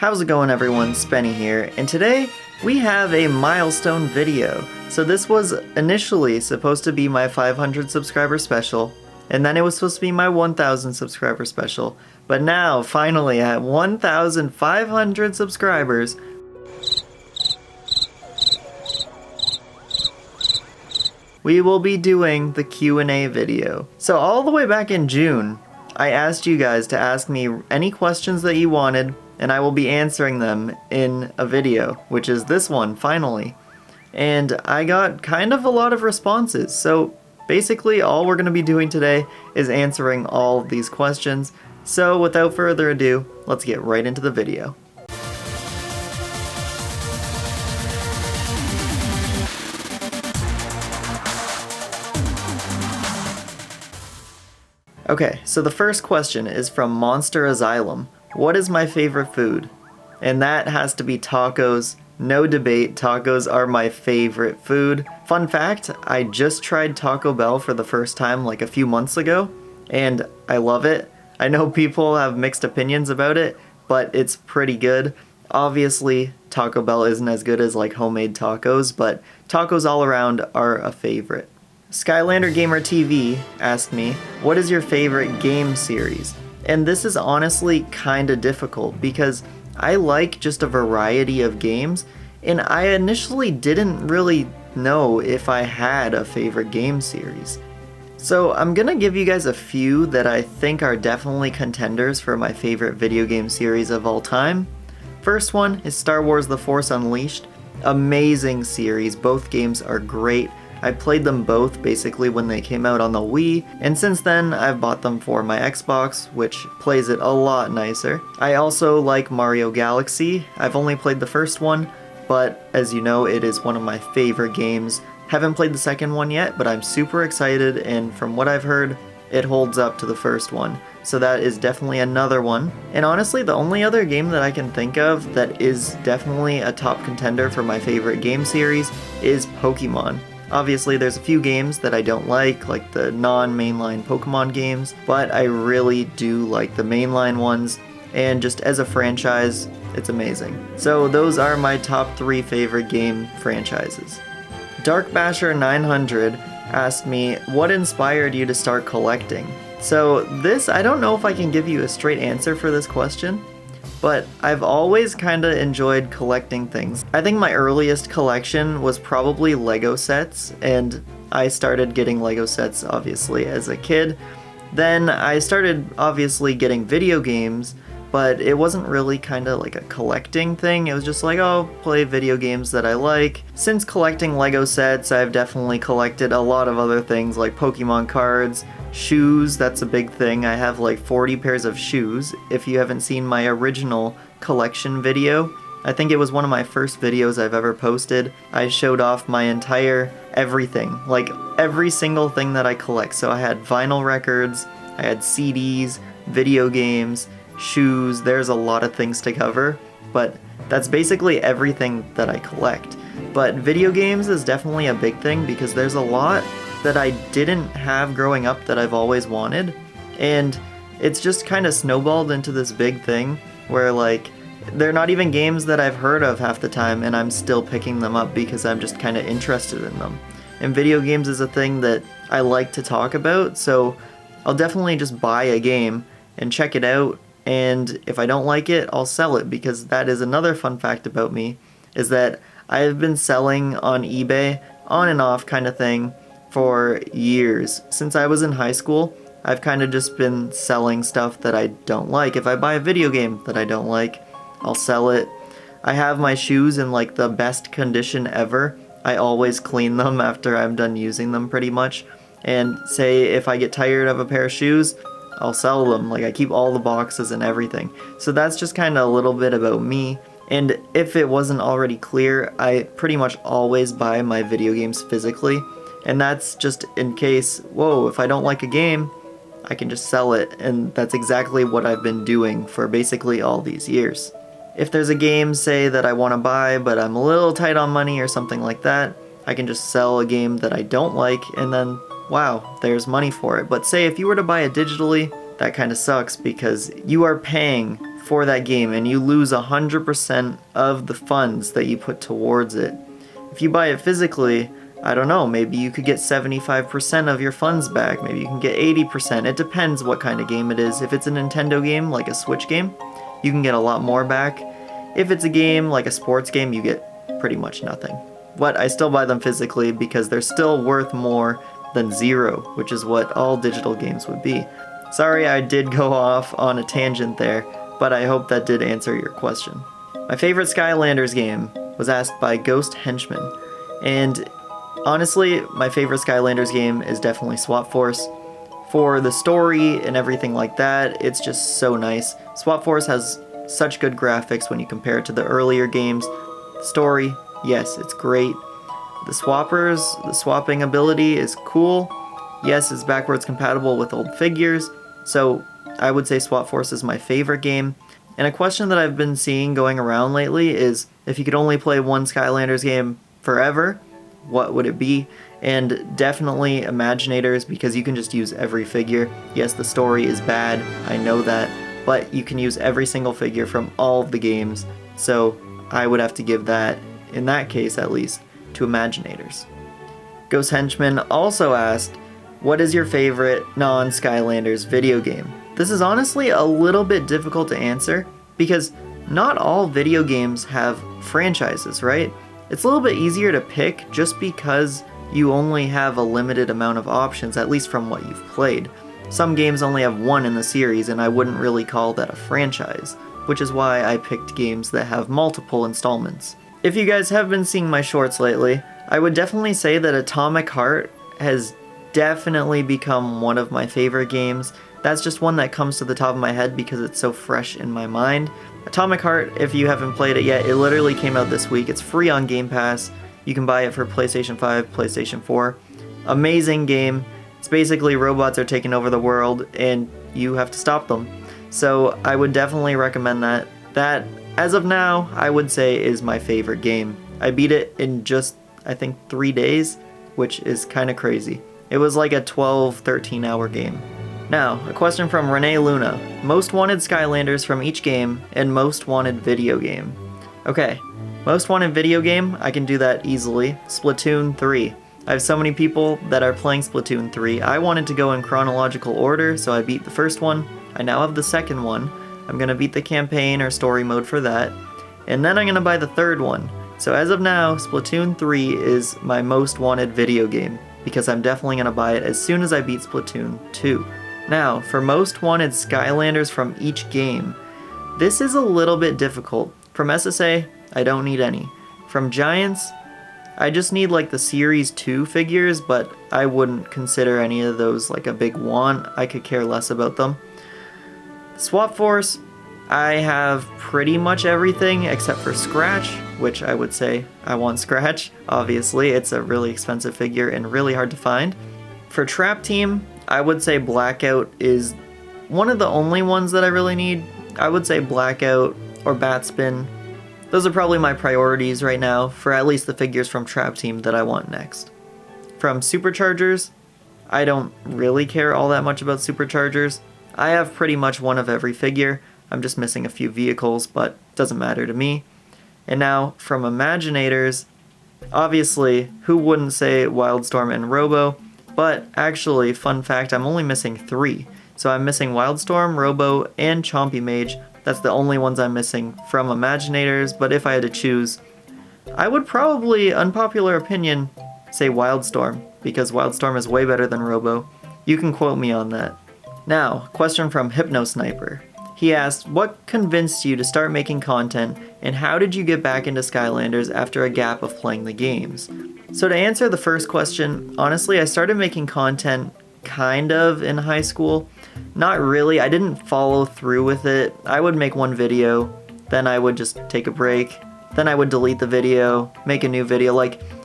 How's it going everyone, Spenny here, and today we have a milestone video. So this was initially supposed to be my 500 subscriber special, and then it was supposed to be my 1000 subscriber special, but now finally at 1,500 subscribers, we will be doing the Q&A video. So all the way back in June, I asked you guys to ask me any questions that you wanted, and I will be answering them in a video, which is this one, finally. And I got kind of a lot of responses, so basically all we're going to be doing today is answering all of these questions. So without further ado, let's get right into the video. Okay, so the first question is from Monster Asylum. What is my favorite food? And that has to be tacos. No debate, tacos are my favorite food. Fun fact, I just tried Taco Bell for the first time like a few months ago, and I love it. I know people have mixed opinions about it, but it's pretty good. Obviously, Taco Bell isn't as good as like homemade tacos, but tacos all around are a favorite. Skylander Gamer TV asked me, what is your favorite game series? And this is honestly kinda difficult because I like just a variety of games, and I initially didn't really know if I had a favorite game series. So I'm gonna give you guys a few that I think are definitely contenders for my favorite video game series of all time. First one is Star Wars The Force Unleashed. Amazing series, both games are great. I played them both basically when they came out on the Wii, and since then I've bought them for my Xbox, which plays it a lot nicer. I also like Mario Galaxy. I've only played the first one, but as you know, it is one of my favorite games. Haven't played the second one yet, but I'm super excited, and from what I've heard, it holds up to the first one. So that is definitely another one. And honestly, the only other game that I can think of that is definitely a top contender for my favorite game series is Pokemon. Obviously, there's a few games that I don't like the non-mainline Pokemon games, but I really do like the mainline ones, and just as a franchise, it's amazing. So those are my top 3 favorite game franchises. Dark Basher 900 asked me, what inspired you to start collecting? So this, I don't know if I can give you a straight answer for this question, but I've always kinda enjoyed collecting things. I think my earliest collection was probably Lego sets, and I started getting Lego sets obviously as a kid. Then I started obviously getting video games, but it wasn't really kinda like a collecting thing. It was just like, oh, play video games that I like. Since collecting Lego sets, I've definitely collected a lot of other things like Pokemon cards, shoes, that's a big thing. I have like 40 pairs of shoes. If you haven't seen my original collection video, I think it was one of my first videos I've ever posted. I showed off my entire everything, like every single thing that I collect. So I had vinyl records, I had CDs, video games, shoes. There's a lot of things to cover, but that's basically everything that I collect. But video games is definitely a big thing because there's a lot that I didn't have growing up that I've always wanted, and it's just kind of snowballed into this big thing where like they're not even games that I've heard of half the time, and I'm still picking them up because I'm just kind of interested in them. And video games is a thing that I like to talk about, so I'll definitely just buy a game and check it out, and if I don't like it, I'll sell it, because that is another fun fact about me, is that I've been selling on eBay on and off kind of thing for years. Since I was in high school, I've kind of just been selling stuff that I don't like. If I buy a video game that I don't like, I'll sell it. I have my shoes in like the best condition ever. I always clean them after I'm done using them pretty much. And say if I get tired of a pair of shoes, I'll sell them. Like I keep all the boxes and everything. So that's just kind of a little bit about me. And if it wasn't already clear, I pretty much always buy my video games physically. And that's just in case, whoa, if I don't like a game, I can just sell it, and that's exactly what I've been doing for basically all these years. If there's a game, say, that I want to buy, but I'm a little tight on money or something like that, I can just sell a game that I don't like, and then, wow, there's money for it. But say if you were to buy it digitally, that kind of sucks because you are paying for that game and you lose 100% of the funds that you put towards it. If you buy it physically, I don't know, maybe you could get 75% of your funds back, maybe you can get 80%. It depends what kind of game it is. If it's a Nintendo game, like a Switch game, you can get a lot more back. If it's a game like a sports game, you get pretty much nothing. But I still buy them physically because they're still worth more than zero, which is what all digital games would be. Sorry I did go off on a tangent there, but I hope that did answer your question. My favorite Skylanders game was asked by Ghost Henchman, and honestly, my favorite Skylanders game is definitely Swap Force. For the story and everything like that, it's just so nice. Swap Force has such good graphics when you compare it to the earlier games. The story, yes, it's great. The swappers, the swapping ability is cool. Yes, it's backwards compatible with old figures. So I would say Swap Force is my favorite game. And a question that I've been seeing going around lately is, if you could only play one Skylanders game forever, what would it be? And definitely Imaginators, because you can just use every figure. Yes, the story is bad, I know that, but you can use every single figure from all of the games. So I would have to give that, in that case at least, to Imaginators. Ghost Henchman also asked, what is your favorite non-Skylanders video game? This is honestly a little bit difficult to answer because not all video games have franchises, right? It's a little bit easier to pick just because you only have a limited amount of options, at least from what you've played. Some games only have one in the series and I wouldn't really call that a franchise, which is why I picked games that have multiple installments. If you guys have been seeing my shorts lately, I would definitely say that Atomic Heart has definitely become one of my favorite games. That's just one that comes to the top of my head because it's so fresh in my mind. Atomic Heart, if you haven't played it yet, it literally came out this week. It's free on Game Pass. You can buy it for PlayStation 5, PlayStation 4. Amazing game. It's basically robots are taking over the world and you have to stop them. So I would definitely recommend that. That, as of now, I would say is my favorite game. I beat it in just, I think, 3 days, which is kind of crazy. It was like a 12, 13 hour game. Now, a question from Renee Luna. Most wanted Skylanders from each game and most wanted video game. Okay, most wanted video game, I can do that easily. Splatoon 3. I have so many people that are playing Splatoon 3. I wanted to go in chronological order, so I beat the first one. I now have the second one. I'm gonna beat the campaign or story mode for that. And then I'm gonna buy the third one. So as of now, Splatoon 3 is my most wanted video game, because I'm definitely gonna buy it as soon as I beat Splatoon 2. Now, for most wanted Skylanders from each game, this is a little bit difficult. From SSA, I don't need any. From Giants, I just need like the Series 2 figures, but I wouldn't consider any of those like a big want. I could care less about them. Swap Force, I have pretty much everything except for Scratch, which I would say I want Scratch. Obviously, it's a really expensive figure and really hard to find. For Trap Team, I would say Blackout is one of the only ones that I really need. I would say Blackout or Batspin. Those are probably my priorities right now for at least the figures from Trap Team that I want next. From Superchargers, I don't really care all that much about Superchargers. I have pretty much one of every figure. I'm just missing a few vehicles, but doesn't matter to me. And now, from Imaginators, obviously, who wouldn't say Wildstorm and Robo? But actually, fun fact, I'm only missing 3. So I'm missing Wildstorm, Robo, and Chompy Mage. That's the only ones I'm missing from Imaginators, but if I had to choose, I would probably, unpopular opinion, say Wildstorm, because Wildstorm is way better than Robo. You can quote me on that. Now, question from Hypnosniper. He asked, what convinced you to start making content, and how did you get back into Skylanders after a gap of playing the games? So to answer the first question, honestly, I started making content kind of in high school. Not really, I didn't follow through with it. I would make one video, then I would just take a break, then I would delete the video, make a new video,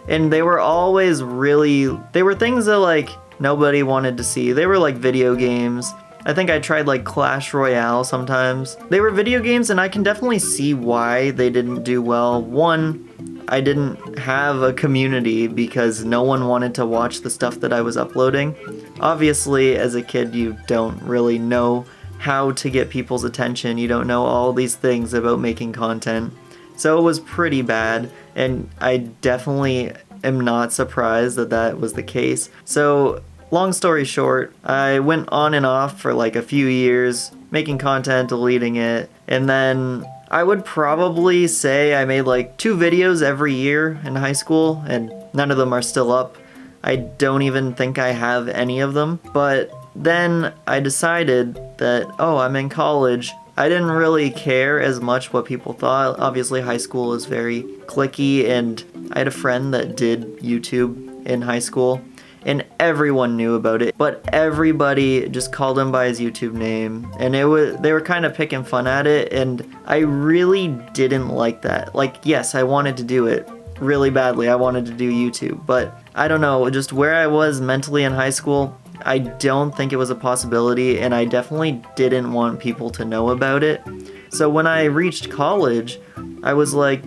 and they were always they were things that nobody wanted to see. They were like video games. I think I tried Clash Royale sometimes. They were video games and I can definitely see why they didn't do well. One, I didn't have a community because no one wanted to watch the stuff that I was uploading. Obviously, as a kid, you don't really know how to get people's attention. You don't know all these things about making content. So it was pretty bad, and I definitely am not surprised that that was the case. So long story short, I went on and off for like a few years, making content, deleting it, and then I would probably say I made like 2 videos every year in high school, and none of them are still up. I don't even think I have any of them, but then I decided that, oh, I'm in college. I didn't really care as much what people thought. Obviously, high school is very cliquey, and I had a friend that did YouTube in high school, and everyone knew about it, but everybody just called him by his YouTube name, and they were kind of picking fun at it, and I really didn't like that. Like, yes, I wanted to do it really badly. I wanted to do YouTube, but I don't know, just where I was mentally in high school, I don't think it was a possibility, and I definitely didn't want people to know about it. So when I reached college, I was like,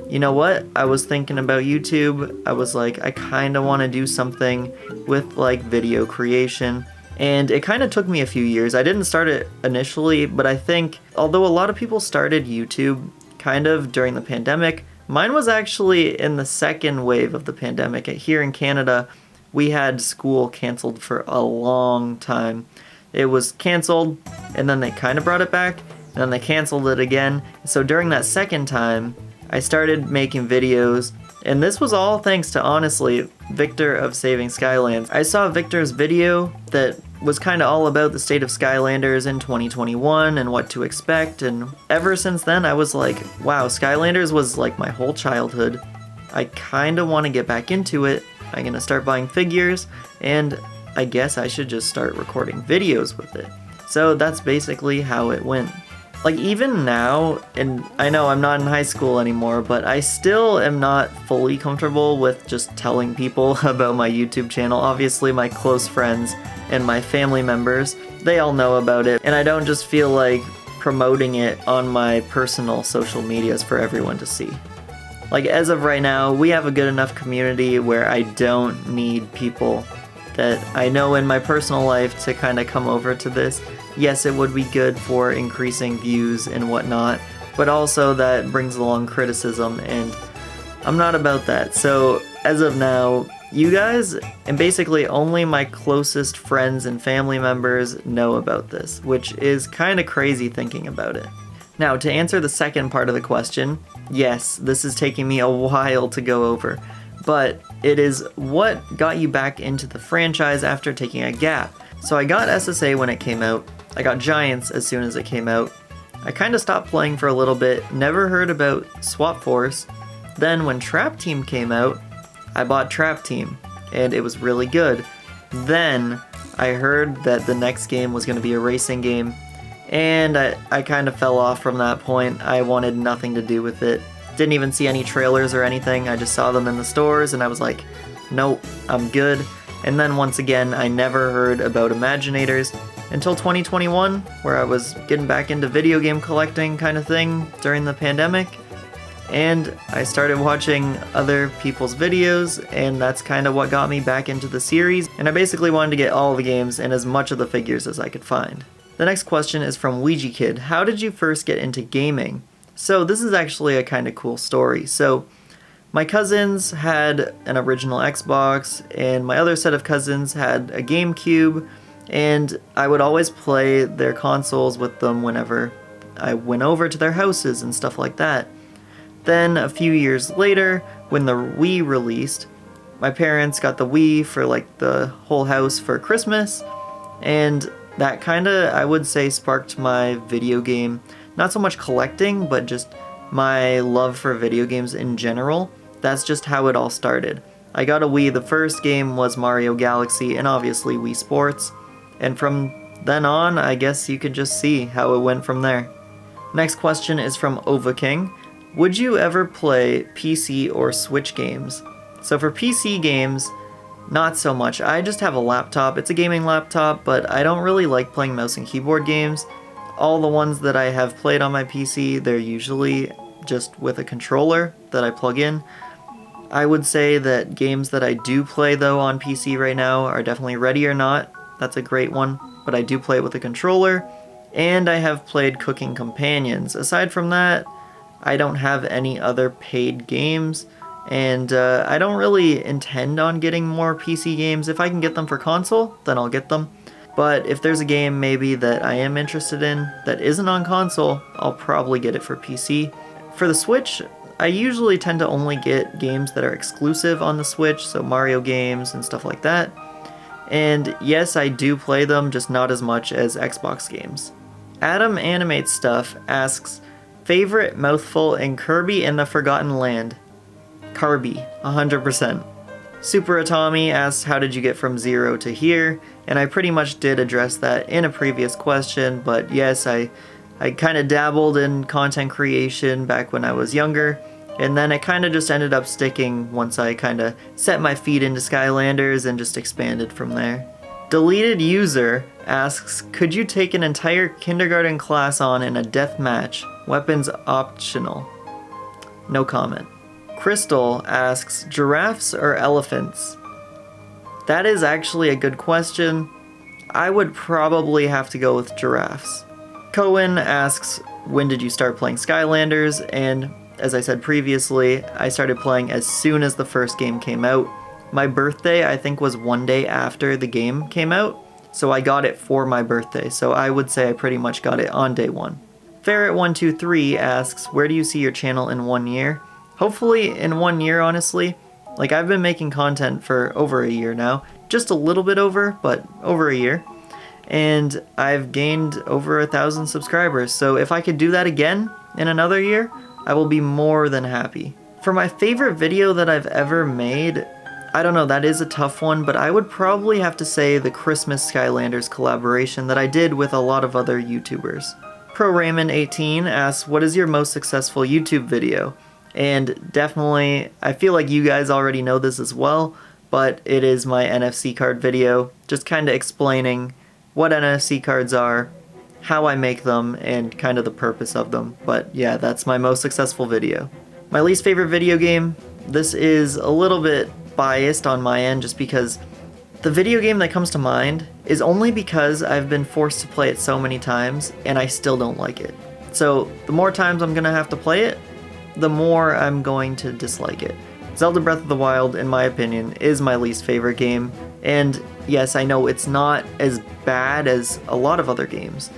you know what? I was thinking about YouTube. I was like, I kind of want to do something with like video creation. And it kind of took me a few years. I didn't start it initially, but I think although a lot of people started YouTube kind of during the pandemic, mine was actually in the second wave of the pandemic. Here in Canada, we had school canceled for a long time. It was canceled, and then they kind of brought it back, and then they canceled it again. So during that second time, I started making videos, and this was all thanks to, honestly, Victor of Saving Skylands. I saw Victor's video that was kind of all about the state of Skylanders in 2021 and what to expect, and ever since then I was like, wow, Skylanders was like my whole childhood. I kind of want to get back into it. I'm gonna start buying figures, and I guess I should just start recording videos with it. So that's basically how it went. Like, even now, and I know I'm not in high school anymore, but I still am not fully comfortable with just telling people about my YouTube channel. Obviously, my close friends and my family members, they all know about it, and I don't just feel like promoting it on my personal social medias for everyone to see. Like, as of right now, we have a good enough community where I don't need people that I know in my personal life to kind of come over to this. Yes, it would be good for increasing views and whatnot, but also that brings along criticism, and I'm not about that. So, as of now, you guys, and basically only my closest friends and family members know about this, which is kind of crazy thinking about it. Now, to answer the second part of the question, yes, this is taking me a while to go over, but it is what got you back into the franchise after taking a gap. So I got SSA when it came out, I got Giants as soon as it came out, I kind of stopped playing for a little bit, never heard about Swap Force, then when Trap Team came out, I bought Trap Team, and it was really good. Then I heard that the next game was going to be a racing game, and I kind of fell off from that point. I wanted nothing to do with it. Didn't even see any trailers or anything. I just saw them in the stores, and I was like, nope, I'm good. And then once again, I never heard about Imaginators until 2021, where I was getting back into video game collecting kind of thing during the pandemic. And I started watching other people's videos, and that's kind of what got me back into the series. And I basically wanted to get all the games and as much of the figures as I could find. The next question is from Ouija Kid. How did you first get into gaming? So this is actually a kind of cool story. So my cousins had an original Xbox, and my other set of cousins had a GameCube, and I would always play their consoles with them whenever I went over to their houses and stuff like that. Then a few years later, when the Wii released, my parents got the Wii for like the whole house for Christmas, and that kinda, I would say, sparked my video game, not so much collecting, but just my love for video games in general. That's just how it all started. I got a Wii, the first game was Mario Galaxy, and obviously Wii Sports, and from then on, I guess you could just see how it went from there. Next question is from Ova King. Would you ever play PC or Switch games? So for PC games, not so much. I just have a laptop. It's a gaming laptop, but I don't really like playing mouse and keyboard games. All the ones that I have played on my PC, they're usually just with a controller that I plug in. I would say that games that I do play though on PC right now are definitely Ready or Not. That's a great one, but I do play it with a controller. and I have played Cooking Companions. Aside from that, I don't have any other paid games, and I don't really intend on getting more PC games. If I can get them for console, then I'll get them. But if there's a game maybe that I am interested in that isn't on console, I'll probably get it for PC. For the Switch, I usually tend to only get games that are exclusive on the Switch, so Mario games and stuff like that. And yes, I do play them, just not as much as Xbox games. Adam Animates Stuff asks, favorite mouthful in Kirby and the Forgotten Land? Kirby, 100%. Super Atami asks, how did you get from 0 to here? And I pretty much did address that in a previous question, but yes, I kind of dabbled in content creation back when I was younger, and then it kind of just ended up sticking once I kind of set my feet into Skylanders and just expanded from there. Deleted User asks, could you take an entire kindergarten class on in a death match? Weapons optional. No comment. Crystal asks, giraffes or elephants? That is actually a good question. I would probably have to go with giraffes. Cohen asks, when did you start playing Skylanders? And as I said previously, I started playing as soon as the first game came out. My birthday, I think, was one day after the game came out, so I got it for my birthday, so I would say I pretty much got it on day one. Ferret123 asks, where do you see your channel in 1 year? Hopefully in 1 year, honestly. Like, I've been making content for over a year now. Just a little bit over, but over a year. And I've gained over 1,000 subscribers, so if I could do that again in another year, I will be more than happy. For my favorite video that I've ever made, I don't know, that is a tough one, but I would probably have to say the Christmas Skylanders collaboration that I did with a lot of other YouTubers. ProRaymond18 asks, what is your most successful YouTube video? And definitely, I feel like you guys already know this as well, but it is my NFC card video, just kind of explaining what NFC cards are, how I make them, and kind of the purpose of them. But yeah, that's my most successful video. My least favorite video game, this is a little bit biased on my end just because the video game that comes to mind is only because I've been forced to play it so many times and I still don't like it. So the more times I'm gonna have to play it, the more I'm going to dislike it. Zelda Breath of the Wild, in my opinion, is my least favorite game, and yes, I know it's not as bad as a lot of other games,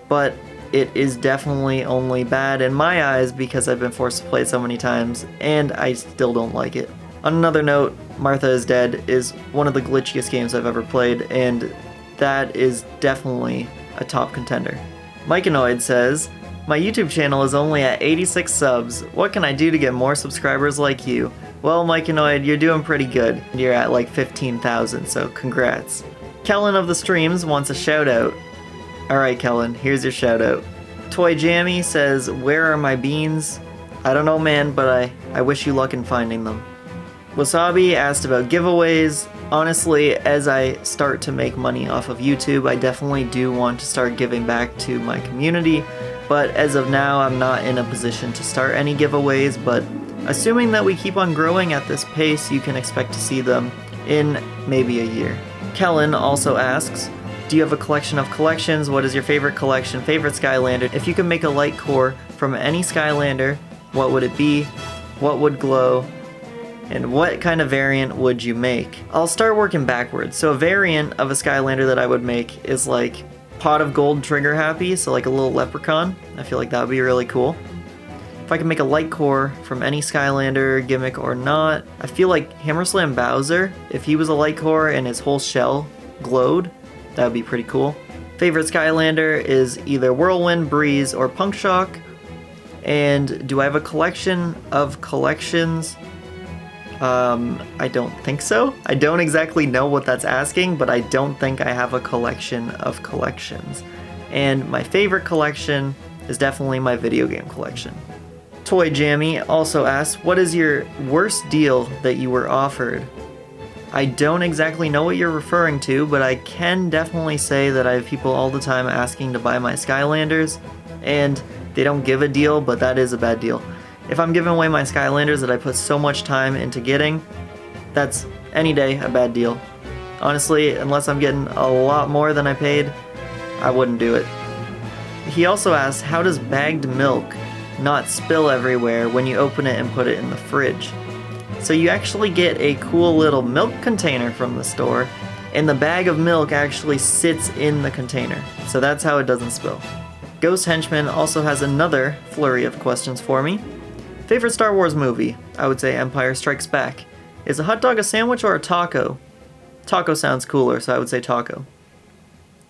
but it is definitely only bad in my eyes because I've been forced to play it so many times, and I still don't like it. On another note, Martha is Dead is one of the glitchiest games I've ever played, and that is definitely a top contender. Myconoid says, my YouTube channel is only at 86 subs. What can I do to get more subscribers like you? Well, Myconoid, you're doing pretty good. You're at like 15,000, so congrats. Kellen of the Streams wants a shout out. Alright, Kellen, here's your shout out. Toy Jammy says, where are my beans? I don't know, man, but I wish you luck in finding them. Wasabi asked about giveaways. Honestly, as I start to make money off of YouTube, I definitely do want to start giving back to my community, but as of now, I'm not in a position to start any giveaways, but assuming that we keep on growing at this pace, you can expect to see them in maybe a year. Kellen also asks, do you have a collection of collections? What is your favorite collection, favorite Skylander? If you could make a Lightcore from any Skylander, what would it be? What would glow? And what kind of variant would you make? I'll start working backwards. So a variant of a Skylander that I would make is like Pot of Gold Trigger Happy, so like a little leprechaun. I feel like that would be really cool. If I could make a Lightcore from any Skylander, Gimmick or not, I feel like Hammerslam Bowser, if he was a Lightcore and his whole shell glowed, that would be pretty cool. Favorite Skylander is either Whirlwind, Breeze, or Punk Shock. And do I have a collection of collections? I don't think so. I don't exactly know what that's asking, but I don't think I have a collection of collections. And my favorite collection is definitely my video game collection. Toy Jammy also asks, what is your worst deal that you were offered? I don't exactly know what you're referring to, but I can definitely say that I have people all the time asking to buy my Skylanders, and they don't give a deal, but that is a bad deal. If I'm giving away my Skylanders that I put so much time into getting, that's any day a bad deal. Honestly, unless I'm getting a lot more than I paid, I wouldn't do it. He also asks, how does bagged milk not spill everywhere when you open it and put it in the fridge? So you actually get a cool little milk container from the store, and the bag of milk actually sits in the container. So that's how it doesn't spill. Ghost Henchman also has another flurry of questions for me. Favorite Star Wars movie? I would say Empire Strikes Back. Is a hot dog a sandwich or a taco? Taco sounds cooler, so I would say taco.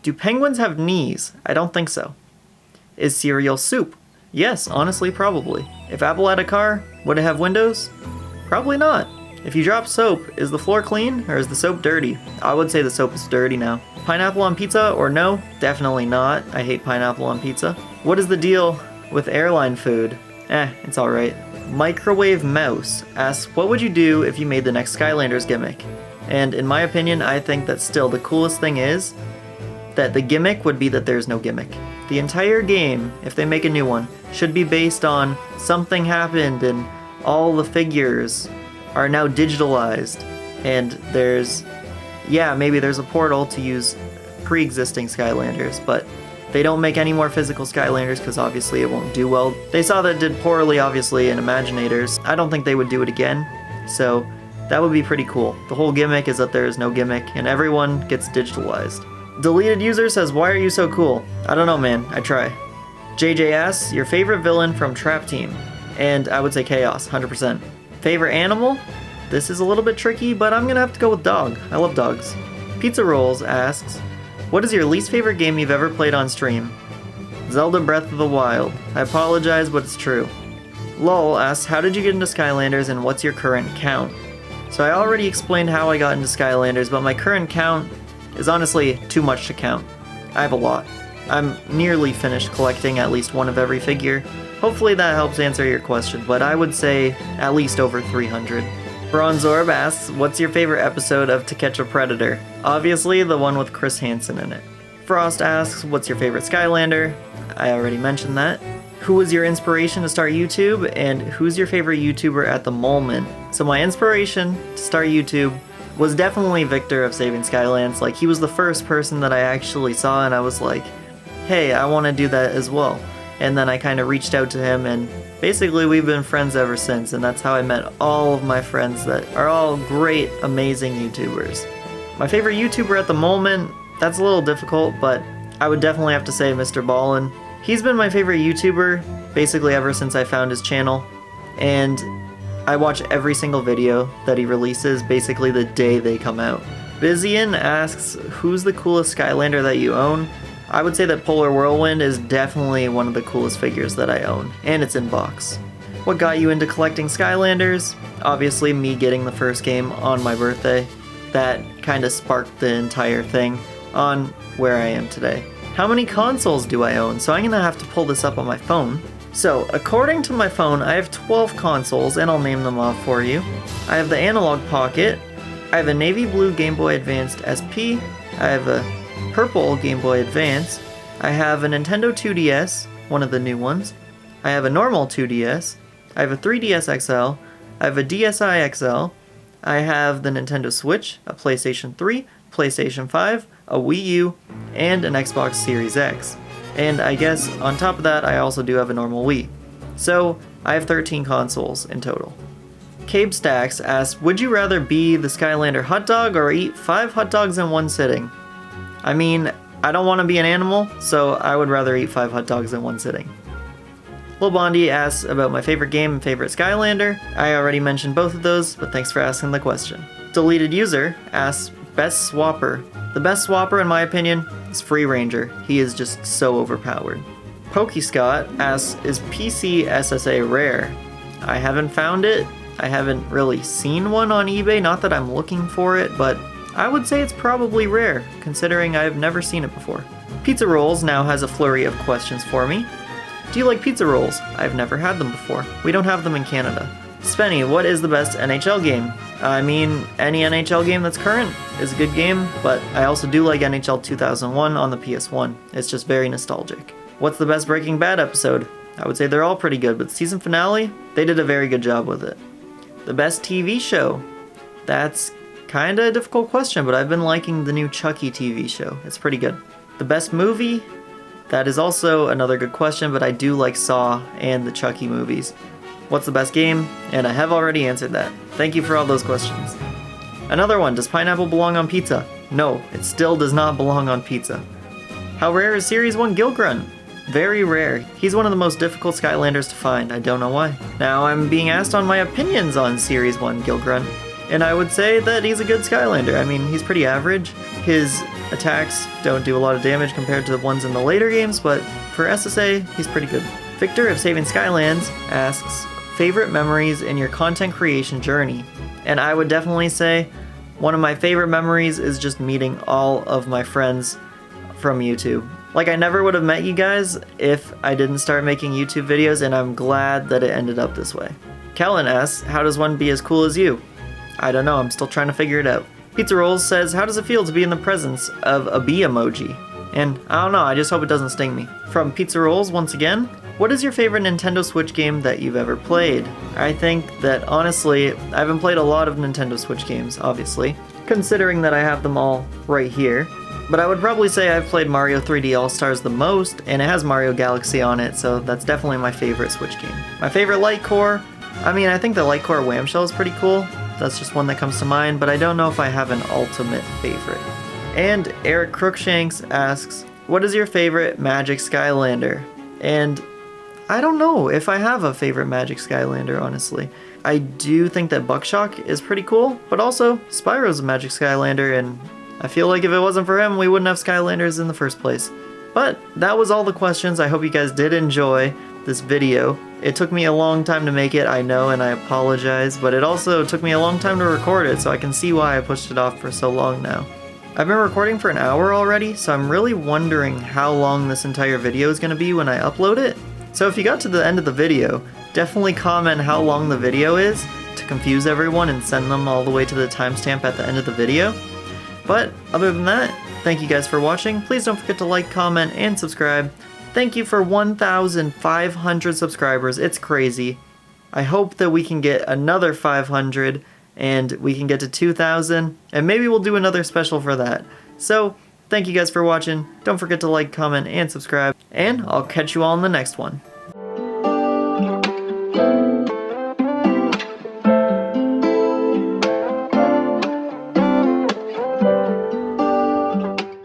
Do penguins have knees? I don't think so. Is cereal soup? Yes, honestly, probably. If Apple had a car, would it have windows? Probably not. If you drop soap, is the floor clean or is the soap dirty? I would say the soap is dirty now. Pineapple on pizza or no? Definitely not. I hate pineapple on pizza. What is the deal with airline food? It's alright. Microwave Mouse asks, what would you do if you made the next Skylanders gimmick? And in my opinion, I think that still the coolest thing is that the gimmick would be that there's no gimmick. The entire game, if they make a new one, should be based on something happened and all the figures are now digitalized, and maybe there's a portal to use pre-existing Skylanders, but they don't make any more physical Skylanders because obviously it won't do well. They saw that it did poorly, obviously, in Imaginators. I don't think they would do it again, so that would be pretty cool. The whole gimmick is that there is no gimmick, and everyone gets digitalized. Deleted User says, why are you so cool? I don't know, man. I try. JJ asks, your favorite villain from Trap Team? And I would say Chaos, 100%. Favorite animal? This is a little bit tricky, but I'm gonna have to go with dog. I love dogs. Pizza Rolls asks, what is your least favorite game you've ever played on stream? Zelda Breath of the Wild. I apologize, but it's true. Lol asks, how did you get into Skylanders and what's your current count? So I already explained how I got into Skylanders, but my current count is honestly too much to count. I have a lot. I'm nearly finished collecting at least one of every figure. Hopefully that helps answer your question, but I would say at least over 300. Bronzorb asks, what's your favorite episode of To Catch a Predator? Obviously the one with Chris Hansen in it. Frost asks, what's your favorite Skylander? I already mentioned that. Who was your inspiration to start YouTube, and who's your favorite YouTuber at the moment? So my inspiration to start YouTube was definitely Victor of Saving Skylands. Like, he was the first person that I actually saw and I was like, hey, I want to do that as well. And then I kind of reached out to him, and basically we've been friends ever since, and that's how I met all of my friends that are all great, amazing YouTubers. My favorite YouTuber at the moment, that's a little difficult, but I would definitely have to say Mr. Ballin. He's been my favorite YouTuber basically ever since I found his channel, and I watch every single video that he releases basically the day they come out. Bizian asks, who's the coolest Skylander that you own? I would say that Polar Whirlwind is definitely one of the coolest figures that I own, and it's in box. What got you into collecting Skylanders? Obviously me getting the first game on my birthday. That kind of sparked the entire thing on where I am today. How many consoles do I own? So I'm gonna have to pull this up on my phone. So according to my phone, I have 12 consoles, and I'll name them off for you. I have the Analog Pocket, I have a navy blue Game Boy Advanced SP, I have a purple Game Boy Advance, I have a Nintendo 2DS, one of the new ones, I have a normal 2DS, I have a 3DS XL, I have a DSi XL, I have the Nintendo Switch, a PlayStation 3, PlayStation 5, a Wii U, and an Xbox Series X. And I guess on top of that, I also do have a normal Wii. So I have 13 consoles in total. Cabe Stacks asks, would you rather be the Skylander hot dog or eat 5 hot dogs in one sitting? I mean, I don't want to be an animal, so I would rather eat 5 hot dogs in one sitting. Lil Bondi asks about my favorite game and favorite Skylander. I already mentioned both of those, but thanks for asking the question. Deleted User asks, best swapper. The best swapper, in my opinion, is Free Ranger. He is just so overpowered. PokeScott asks, is PC SSA rare? I haven't found it. I haven't really seen one on eBay, not that I'm looking for it, but I would say it's probably rare, considering I've never seen it before. Pizza Rolls now has a flurry of questions for me. Do you like pizza rolls? I've never had them before. We don't have them in Canada. Spenny, what is the best NHL game? I mean, any NHL game that's current is a good game, but I also do like NHL 2001 on the PS1. It's just very nostalgic. What's the best Breaking Bad episode? I would say they're all pretty good, but the season finale, they did a very good job with it. The best TV show? That's kinda a difficult question, but I've been liking the new Chucky TV show. It's pretty good. The best movie? That is also another good question, but I do like Saw and the Chucky movies. What's the best game? And I have already answered that. Thank you for all those questions. Another one, does pineapple belong on pizza? No, it still does not belong on pizza. How rare is Series 1 Gill Grunt? Very rare. He's one of the most difficult Skylanders to find, I don't know why. Now I'm being asked on my opinions on Series 1 Gill Grunt, and I would say that he's a good Skylander. I mean, he's pretty average. His attacks don't do a lot of damage compared to the ones in the later games, but for SSA, he's pretty good. Victor of Saving Skylands asks, favorite memories in your content creation journey? And I would definitely say one of my favorite memories is just meeting all of my friends from YouTube. Like, I never would have met you guys if I didn't start making YouTube videos, and I'm glad that it ended up this way. Kellen asks, how does one be as cool as you? I don't know, I'm still trying to figure it out. Pizza Rolls says, how does it feel to be in the presence of a bee emoji? And I don't know, I just hope it doesn't sting me. From Pizza Rolls, once again, what is your favorite Nintendo Switch game that you've ever played? I think that, honestly, I haven't played a lot of Nintendo Switch games, obviously, considering that I have them all right here. But I would probably say I've played Mario 3D All-Stars the most, and it has Mario Galaxy on it, so that's definitely my favorite Switch game. My favorite Lightcore? I mean, I think the Lightcore Wham Shell is pretty cool. That's just one that comes to mind, but I don't know if I have an ultimate favorite. And Eric Crookshanks asks, what is your favorite Magic Skylander? And I don't know if I have a favorite Magic Skylander, honestly. I do think that Buckshock is pretty cool, but also Spyros is a Magic Skylander, and I feel like if it wasn't for him, we wouldn't have Skylanders in the first place. But that was all the questions. I hope you guys did enjoy this video. It took me a long time to make it, I know, and I apologize, but it also took me a long time to record it, so I can see why I pushed it off for so long now. I've been recording for an hour already, so I'm really wondering how long this entire video is going to be when I upload it. So if you got to the end of the video, definitely comment how long the video is to confuse everyone and send them all the way to the timestamp at the end of the video. But other than that, thank you guys for watching. Please don't forget to like, comment, and subscribe. Thank you for 1,500 subscribers. It's crazy. I hope that we can get another 500 and we can get to 2,000, and maybe we'll do another special for that. So, thank you guys for watching. Don't forget to like, comment, and subscribe, and I'll catch you all in the next one.